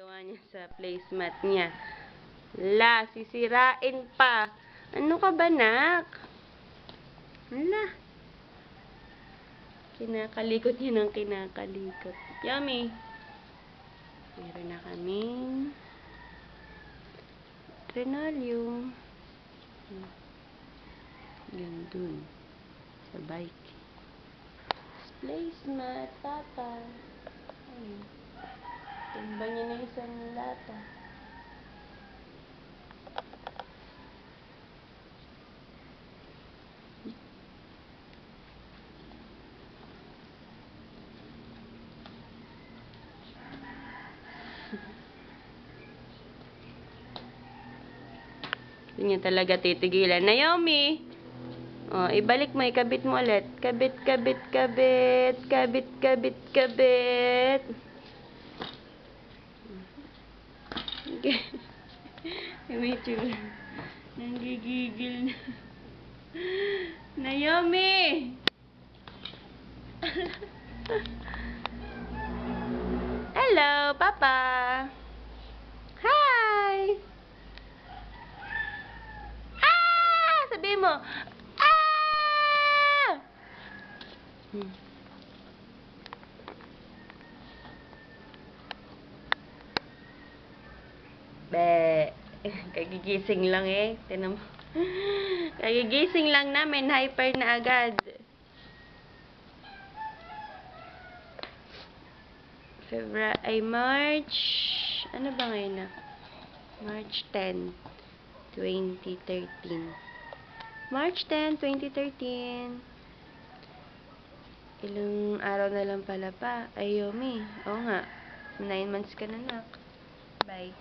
Ginagawa niya sa placemat niya. La, sisirain pa. Ano ka ba, nak? La. Kinakalikot niya ng kinakalikot. Yummy. Meron na kaming linoleum. Yan dun. Sa bike. Placemat, tata. Ayun. Tumba niya na isang lata. Hindi niya talaga titigilan. Naomi! Oh, ibalik mo. Ikabit mo ulit. Kabit, kabit, kabit. Kabit, kabit, kabit. Okay. May tsura. Nanggigigil na. Naomi! Hello, Papa! Hi! Ah! Sabi mo, ah! Be, kagigising lang eh. Tinan mo. Kagigising lang namin, hyper na agad. February, ay March, ano ba ngayon na? March 10, 2013. March 10, 2013. Ilang araw na lang pala pa. Ay, Yomi. Oo nga. 9 months ka na, nak. Bye.